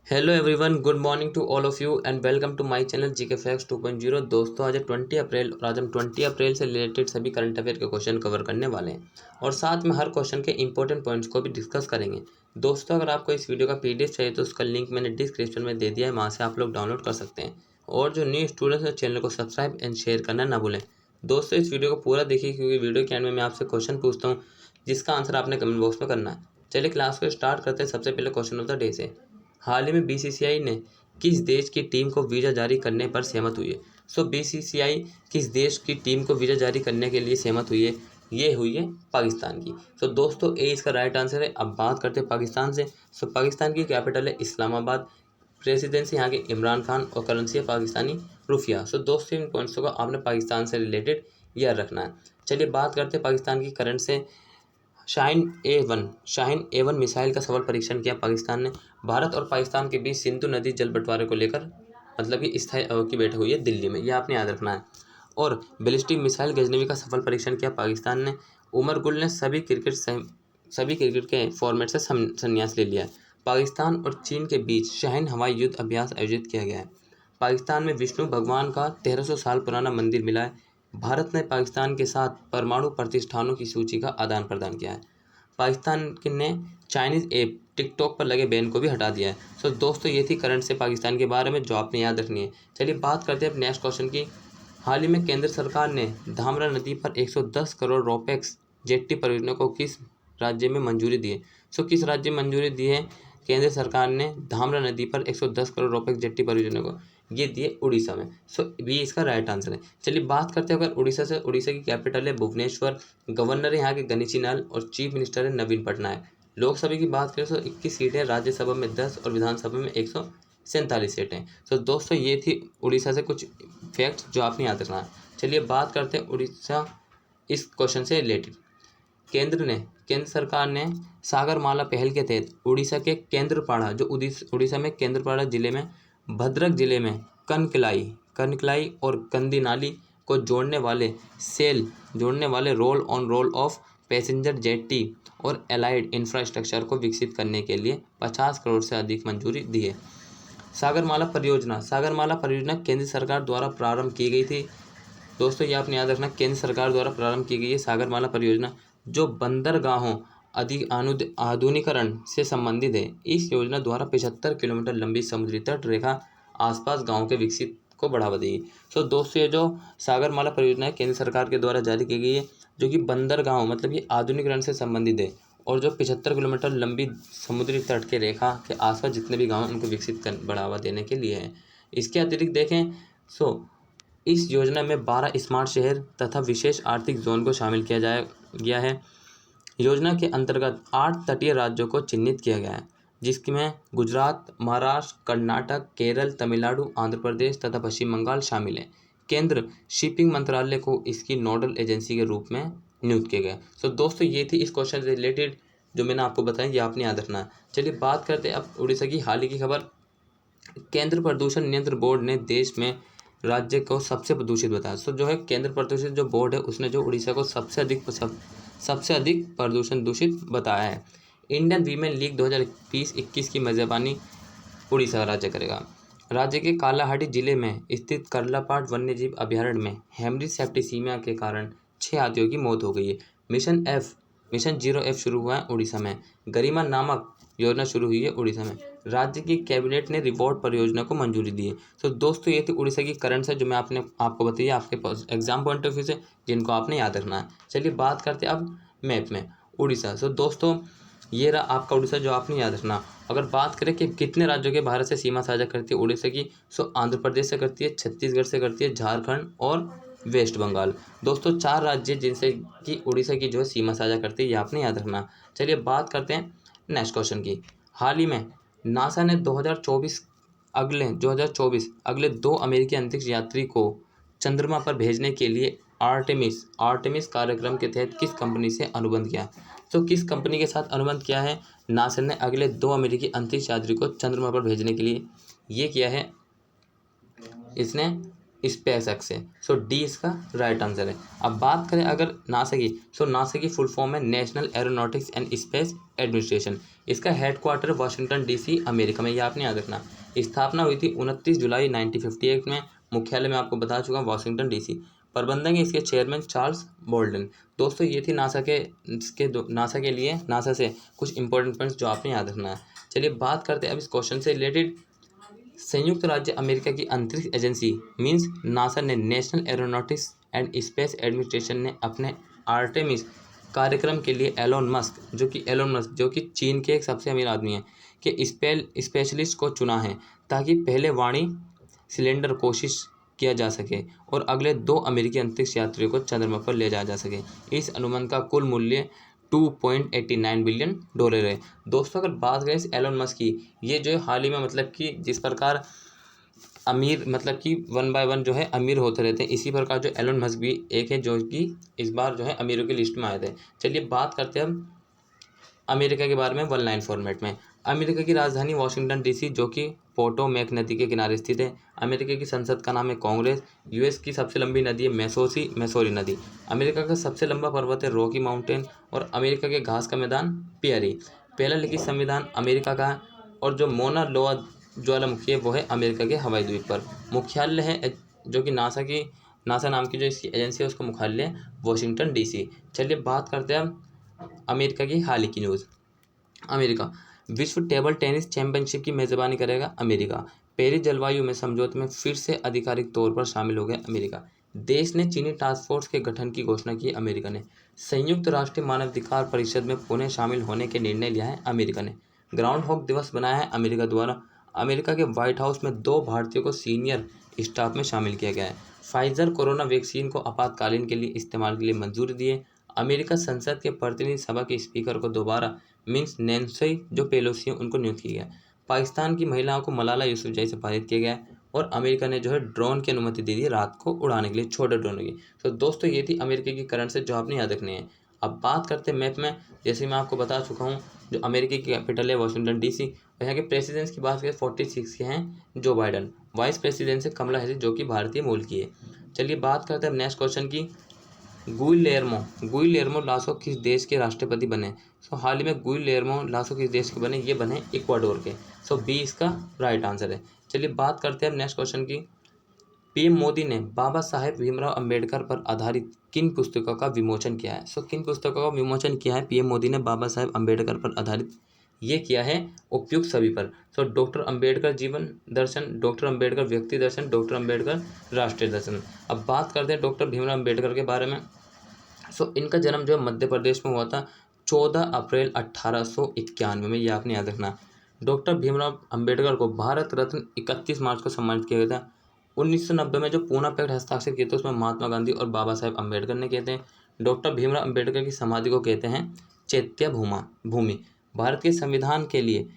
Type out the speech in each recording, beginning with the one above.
Hello everyone, good morning to all of you and welcome to my channel GK facts 2.0। दोस्तों, आज है 20 अप्रैल और आज हम 20 अप्रैल से रिलेटेड सभी करंट अफेयर के क्वेश्चन कवर करने वाले हैं और साथ में हर क्वेश्चन के इंपॉर्टेंट पॉइंट्स को भी डिस्कस करेंगे। दोस्तों, अगर आपको इस वीडियो का पीडीएफ चाहिए तो उसका लिंक मैंने डिस्क्रिप्शन में दे दिया है, वहाँ से आप लोग डाउनलोड कर सकते हैं। और जो न्यू स्टूडेंट्स हैं, चैनल को सब्सक्राइब एंड शेयर करना ना भूलें। दोस्तों, इस वीडियो को पूरा देखिए क्योंकि वीडियो के एंड में मैं आपसे क्वेश्चन पूछता हूँ जिसका आंसर आपने कमेंट बॉक्स में करना है। चलिए क्लास को स्टार्ट करते हैं। सबसे पहले क्वेश्चन ऑफ द डे से, हाल ही में बीसीसीआई ने किस देश की टीम को वीज़ा जारी करने पर सहमत हुई है। सो बीसीसीआई किस देश की टीम को वीज़ा जारी करने के लिए सहमत हुई है? ये हुई है पाकिस्तान की। सो दोस्तों, ए इसका राइट आंसर है। अब बात करते हैं पाकिस्तान से। सो पाकिस्तान की कैपिटल है इस्लामाबाद, प्रेसिडेंसी यहाँ के इमरान खान और करेंसी है पाकिस्तानी रुपया। सो दोस्तों, इन पॉइंट्सों को आपने पाकिस्तान से रिलेटेड याद रखना है। चलिए बात करते हैं पाकिस्तान की करंट से। शाहीन ए-1 मिसाइल का सफल परीक्षण किया पाकिस्तान ने। भारत और पाकिस्तान के बीच सिंधु नदी जल बंटवारे को लेकर मतलब कि स्थायी की बैठक हुई है दिल्ली में, यह आपने याद रखना है। और बैलिस्टिक मिसाइल गजनवी का सफल परीक्षण किया पाकिस्तान ने। उमर गुल ने सभी क्रिकेट के फॉर्मेट से संन्यास ले लिया है। पाकिस्तान और चीन के बीच शाहीन हवाई युद्ध अभ्यास आयोजित किया गया है। पाकिस्तान में विष्णु भगवान का 1300 साल पुराना मंदिर मिला है। भारत ने पाकिस्तान के साथ परमाणु प्रतिष्ठानों की सूची का आदान प्रदान किया है। पाकिस्तान ने चाइनीज़ ऐप टिकटॉक पर लगे बैन को भी हटा दिया है। सो दोस्तों, ये थी करंट से पाकिस्तान के बारे में जो आपने याद रखनी है। चलिए बात करते हैं अब नेक्स्ट क्वेश्चन की। हाल ही में केंद्र सरकार ने धामरा नदी पर 110 करोड़ रोपेक्स जेट्टी परियोजना को किस राज्य में मंजूरी दी है? सो किस राज्य में मंजूरी दी है केंद्र सरकार ने धामरा नदी पर 110 करोड़ रोपेक्स जेट्टी परियोजना को? ये दिए उड़ीसा में। सो बी इसका राइट आंसर है। चलिए बात करते हैं अगर उड़ीसा से। उड़ीसा की कैपिटल है भुवनेश्वर, गवर्नर है यहाँ के गणेशी लाल और चीफ मिनिस्टर है नवीन पटनायक। लोकसभा की बात करें तो 21 सीटें, राज्यसभा में 10 और विधानसभा में 147 सीटें। तो दोस्तों, ये थी उड़ीसा से कुछ फैक्ट्स जो आपने याद रखना है। चलिए बात करते हैं उड़ीसा इस क्वेश्चन से रिलेटेड। केंद्र सरकार ने सागरमाला पहल के तहत उड़ीसा के केंद्रपाड़ा, जो उड़ीसा में केंद्रपाड़ा जिले में, भद्रक जिले में कनकलाई और कंदी नाली को जोड़ने वाले roll on roll of passenger jetty और एलाइड इंफ्रास्ट्रक्चर को विकसित करने के लिए 50 करोड़ से अधिक मंजूरी दी है। सागरमाला परियोजना केंद्र सरकार द्वारा प्रारंभ की गई थी। दोस्तों, ये आपने याद रखना, केंद्र सरकार द्वारा प्रारंभ की गई है सागरमाला परियोजना, जो बंदरगाहों आधुनिकीकरण से संबंधित है। इस योजना द्वारा 75 किलोमीटर लंबी समुद्री तट रेखा आसपास गांवों के विकसित को बढ़ावा देगी। सो दोस्तों, ये जो सागरमाला परियोजना है केंद्र सरकार के द्वारा जारी की गई है, जो कि बंदरगाहों मतलब ये आधुनिकीकरण से संबंधित है और जो 75 किलोमीटर लंबी समुद्री तट के रेखा के आसपास जितने भी गाँव हैं उनको विकसित कर बढ़ावा देने के लिए है। इसके अतिरिक्त देखें सो इस योजना में 12 स्मार्ट शहर तथा विशेष आर्थिक जोन को शामिल किया गया है। योजना के अंतर्गत 8 तटीय राज्यों को चिन्हित किया गया है, जिसमें गुजरात, महाराष्ट्र, कर्नाटक, केरल, तमिलनाडु, आंध्र प्रदेश तथा पश्चिम बंगाल शामिल है। केंद्र शिपिंग मंत्रालय को इसकी नोडल एजेंसी के रूप में नियुक्त किया गया। सो दोस्तों, ये थी इस क्वेश्चन से रिलेटेड जो मैंने आपको बताया, ये आपने याद रखना है। चलिए बात करते हैं अब उड़ीसा की हाल ही की खबर। केंद्र प्रदूषण नियंत्रण बोर्ड ने देश में राज्य को सबसे प्रदूषित बताया। सो जो है केंद्र प्रदूषण जो बोर्ड है उसने जो उड़ीसा को सबसे अधिक प्रदूषण दूषित बताया है। इंडियन वीमेन लीग 2020-21 की मेजबानी उड़ीसा राज्य करेगा। राज्य के कालाहांडी जिले में स्थित कर्लापाट वन्यजीव अभयारण्य में हेमरेज सेप्टिसिमिया के कारण 6 हाथियों की मौत हो गई है। मिशन 0F शुरू हुआ है उड़ीसा में। गरिमा नामक योजना शुरू हुई है उड़ीसा में। राज्य की कैबिनेट ने रिवॉर्ड परियोजना को मंजूरी दी है। तो दोस्तों, ये थी उड़ीसा की करंट है जो मैं आपको बताइए आपके पास एग्जाम पॉइंट ऑफ व्यू से, जिनको आपने याद रखना है। चलिए बात करते हैं अब मैप में उड़ीसा। सो दोस्तों, ये रहा आपका उड़ीसा जो आपने याद रखना। अगर बात करें कि कितने राज्यों के भारत से सीमा साझा करती है उड़ीसा की, सो आंध्र प्रदेश से करती है, छत्तीसगढ़ से करती है, झारखंड और वेस्ट बंगाल। दोस्तों, 4 राज्य जिनसे कि उड़ीसा की जो है सीमा साझा करती है, ये आपने याद रखना। चलिए बात करते हैं नेक्स्ट क्वेश्चन की। हाल ही में नासा ने 2024 अगले 2 अमेरिकी अंतरिक्ष यात्री को चंद्रमा पर भेजने के लिए आर्टेमिस कार्यक्रम के तहत किस कंपनी से अनुबंध किया? तो किस कंपनी के साथ अनुबंध किया है नासा ने अगले 2 अमेरिकी अंतरिक्ष यात्री को चंद्रमा पर भेजने के लिए? ये किया है इसने स्पेस एक्स है। सो डी इसका राइट आंसर है। अब बात करें अगर नासा की, सो नासा की फुल फॉर्म है national aeronautics and space administration. इसका हेडक्वार्टर वाशिंगटन डीसी अमेरिका में, ये आपने याद रखना। स्थापना हुई थी 29 जुलाई 1958 में। मुख्यालय मैं आपको बता चुका हूँ वाशिंगटन डीसी। प्रबंधक है इसके चेयरमैन चार्ल्स बोल्डन। दोस्तों ये थी नासा के लिए नासा से कुछ इंपॉर्टेंट पॉइंट्स जो आपने याद रखना है। चलिए बात करते हैं अब इस क्वेश्चन से रिलेटेड। संयुक्त राज्य अमेरिका की अंतरिक्ष एजेंसी मींस नासा ने national aeronautics and space administration ने अपने आर्टेमिस कार्यक्रम के लिए एलोन मस्क जो कि चीन के एक सबसे अमीर आदमी हैं के स्पेशलिस्ट को चुना है, ताकि पहले वाणी सिलेंडर कोशिश किया जा सके और अगले 2 अमेरिकी अंतरिक्ष यात्रियों को चंद्रमा पर ले जाया जा सके। इस अनुबंध का कुल मूल्य $2.89 बिलियन है। दोस्तों अगर बात करें इस एलोन मस्क की, ये जो है हाल ही में मतलब कि जिस प्रकार अमीर मतलब कि 1 बाय 1 जो है अमीर होते रहते हैं, इसी प्रकार जो एलोन मस्क भी एक है जो कि इस बार जो है अमीरों की लिस्ट में आए थे। चलिए बात करते हैं हम अमेरिका के बारे में 1 लाइन फॉर्मेट में। अमेरिका की राजधानी वाशिंगटन डीसी जो कि पोटोमैक नदी के किनारे स्थित है। अमेरिका की संसद का नाम है कांग्रेस। यूएस की सबसे लंबी नदी है मैसोरी नदी। अमेरिका का सबसे लंबा पर्वत है रॉकी माउंटेन। और अमेरिका के घास का मैदान पियरी। पहला लिखित संविधान अमेरिका का है। और जो मोना लोआ ज्वालामुखी है वो है अमेरिका के हवाई द्वीप पर। मुख्यालय है जो कि नासा नाम की जो इसकी एजेंसी है उसका मुख्यालय है वाशिंगटन डीसी। चलिए बात करते हैं अब अमेरिका की हाल ही की न्यूज़। अमेरिका विश्व टेबल टेनिस चैंपियनशिप की मेजबानी करेगा अमेरिका। पेरिस जलवायु में समझौते में फिर से आधिकारिक तौर पर शामिल हो गया अमेरिका। देश ने चीनी टास्क फोर्स के गठन की घोषणा की अमेरिका ने। संयुक्त राष्ट्र मानवाधिकार परिषद में पुनः शामिल होने के निर्णय लिया है अमेरिका ने। ग्राउंड हॉक दिवस बनाया है अमेरिका द्वारा। अमेरिका के व्हाइट हाउस में 2 भारतीयों को सीनियर स्टाफ में शामिल किया गया है। फाइजर कोरोना वैक्सीन को आपातकालीन के लिए इस्तेमाल के लिए मंजूरी दिए। अमेरिका संसद के प्रतिनिधि सभा के स्पीकर को दोबारा मीन्स नैन्सी जो पेलोसी हैं उनको नियुक्त किया गया। पाकिस्तान की महिलाओं को मलाला यूसुफजई से पारित किया गया है। और अमेरिका ने जो है ड्रोन की अनुमति दे दी रात को उड़ाने के लिए, छोटे ड्रोनों की। तो दोस्तों ये थी अमेरिका की करंट से जो आपने याद रखनी है। अब बात करते हैं मैप में। जैसे मैं आपको बता चुका हूँ जो अमेरिका की कैपिटल है वाशिंगटन डीसी। और यहाँ के प्रेसिडेंट्स की बात करें 46 के हैं जो बाइडन। वाइस प्रेसिडेंट है कमला हैरिस जो कि भारतीय मूल की है। चलिए बात करते हैं नेक्स्ट क्वेश्चन की। गुइलेर्मो लासो किस देश के राष्ट्रपति बने? हाल ही में गुइलेर्मो लासो किस देश के बने? ये बने इक्वाडोर के। बी इसका राइट आंसर है। चलिए बात करते हैं अब नेक्स्ट क्वेश्चन की। पीएम मोदी ने बाबा साहेब भीमराव अंबेडकर पर आधारित किन पुस्तकों का विमोचन किया है? किन पुस्तकों का विमोचन किया है पीएम मोदी ने बाबा साहेब अंबेडकर पर आधारित? ये किया है उपयुक्त सभी पर। डॉक्टर अंबेडकर जीवन दर्शन, डॉक्टर अंबेडकर व्यक्ति दर्शन, डॉक्टर अंबेडकर राष्ट्रीय दर्शन। अब बात करते हैं डॉक्टर भीमराव अंबेडकर के बारे में। इनका जन्म जो है मध्य प्रदेश में हुआ था 14 अप्रैल 1891 में, ये आपने याद रखना। डॉक्टर भीमराव अंबेडकर को भारत रत्न 31 मार्च को सम्मानित किया गया था। 1990 में जो पूना पैक्ट हस्ताक्षर किए थे उसमें महात्मा गांधी और बाबा साहेब अंबेडकर ने किए थे। डॉक्टर भीमराव अंबेडकर की समाधि को कहते हैं चैत्य भूमि। भारत के संविधान के लिए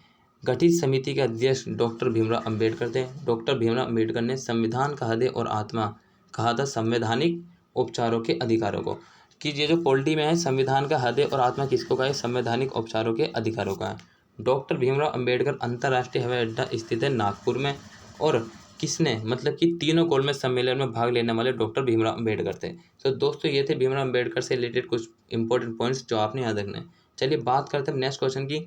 गठित समिति के अध्यक्ष डॉक्टर भीमराव अंबेडकर थे। डॉक्टर भीमराव अंबेडकर ने संविधान का हृदय और आत्मा कहा था संवैधानिक उपचारों के अधिकारों को। कि ये जो पॉलिटी में है संविधान का हृदय और आत्मा किसको का है? संवैधानिक उपचारों के अधिकारों का है। डॉक्टर भीमराव अंबेडकर अंतर्राष्ट्रीय हवाई अड्डा स्थित है नागपुर में। और किसने मतलब कि तीनों गोलमेज सम्मेलन में भाग लेने वाले डॉक्टर भीमराव अंबेडकर थे। दोस्तों ये थे भीमराव अंबेडकर से रिलेटेड कुछ इंपॉर्टेंट पॉइंट्स जो आपने याद रखने। चलिए बात करते हैं नेक्स्ट क्वेश्चन की।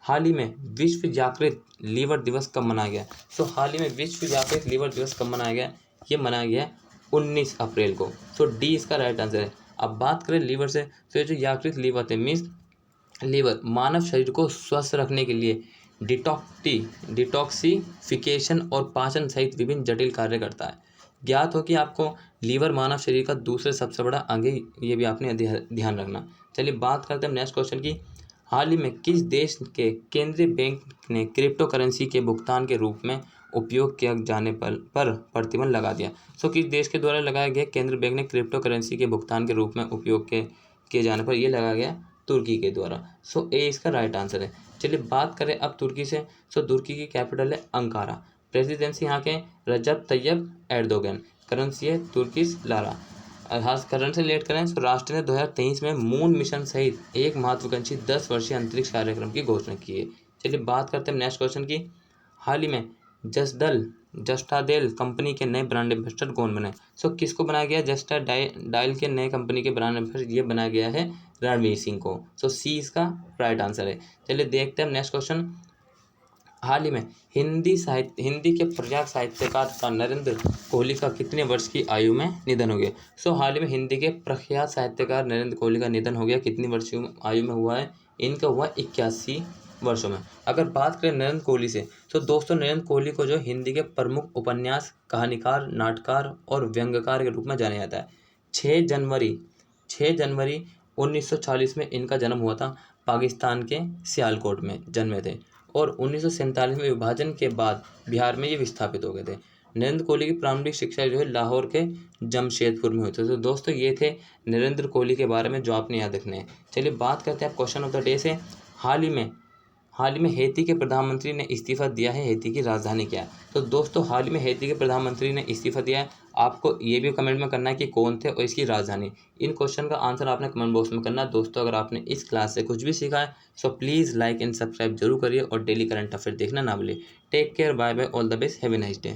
हाल ही में विश्व जागृत लीवर दिवस कब मनाया गया? हाल ही में विश्व जागृत लीवर दिवस कब मनाया गया? ये मनाया गया 19 अप्रैल को। डी इसका राइट आंसर है। अब बात करें लीवर से, ये जो यकृत लीवर है मीन्स लीवर मानव शरीर को स्वस्थ रखने के लिए डिटॉक्सिफिकेशन और पाचन सहित विभिन्न जटिल कार्य करता है। ज्ञात हो कि आपको लीवर मानव शरीर का दूसरा सबसे बड़ा अंग है, ये भी आपने ध्यान रखना। चलिए बात करते हैं नेक्स्ट क्वेश्चन की। हाल ही में किस देश के केंद्रीय बैंक ने क्रिप्टो करेंसी के भुगतान के रूप में उपयोग किया जाने पर प्रतिबंध लगा दिया? किस देश के द्वारा लगाया गया केंद्रीय बैंक ने क्रिप्टो करेंसी के भुगतान के रूप में उपयोग किए जाने पर? ये लगाया गया तुर्की के द्वारा। ए इसका राइट आंसर है। चलिए बात करें अब तुर्की से। तुर्की की कैपिटल है अंकारा। प्रेसिडेंसी यहाँ के रजब तैयब एर्दोगन। करेंसी है तुर्किश लारा। करंट से रिलेट करें तो राष्ट्र ने 2023 में मून मिशन सहित एक महत्वाकांक्षी 10 वर्षीय अंतरिक्ष कार्यक्रम की घोषणा की है। चलिए बात करते हैं नेक्स्ट क्वेश्चन की। हाल ही में जसदल जस्टाडेल कंपनी के नए ब्रांड एम्बेसडर कौन बने? सो किसको बनाया गया? जस्टाडाइल के नए कंपनी के ब्रांड एम्बेसडर ये बनाया गया है रणवीर सिंह को। सो सी इसका राइट आंसर है। चलिए देखते हैं नेक्स्ट क्वेश्चन। हाल ही में हिंदी के प्रख्यात साहित्यकार का नरेंद्र कोहली का कितने वर्ष की आयु में निधन हो गया? सो हाल ही में हिंदी के प्रख्यात साहित्यकार नरेंद्र कोहली का निधन हो गया। कितनी वर्ष की आयु में हुआ है? इनका हुआ 81 वर्षों में। अगर बात करें नरेंद्र कोहली से, तो दोस्तों नरेंद्र कोहली को जो हिंदी के प्रमुख उपन्यास, कहानीकार, नाटककार और व्यंग्यकार के रूप में जाना जाता है। 6 जनवरी 1940 में इनका जन्म हुआ था। पाकिस्तान के सियालकोट में जन्मे थे और 1947 में विभाजन के बाद बिहार में ये विस्थापित हो गए थे। नरेंद्र कोहली की प्रारंभिक शिक्षा जो है लाहौर के जमशेदपुर में हुई थी। तो दोस्तों ये थे नरेंद्र कोहली के बारे में जो आपने याद रखने हैं। चलिए बात करते हैं क्वेश्चन ऑफ द डे से। हाल ही में हैती के प्रधानमंत्री ने इस्तीफा दिया है। हैती की राजधानी क्या है? तो दोस्तों हाल ही में हैती के प्रधानमंत्री ने इस्तीफा दिया है। आपको ये भी कमेंट में करना है कि कौन थे और इसकी राजधानी। इन क्वेश्चन का आंसर आपने कमेंट बॉक्स में करना है। दोस्तों अगर आपने इस क्लास से कुछ भी सीखा है so please like and subscribe जरूर करिए और डेली करंट अफेयर देखना ना भूलिए। Take care, bye bye, all the best, have a nice day.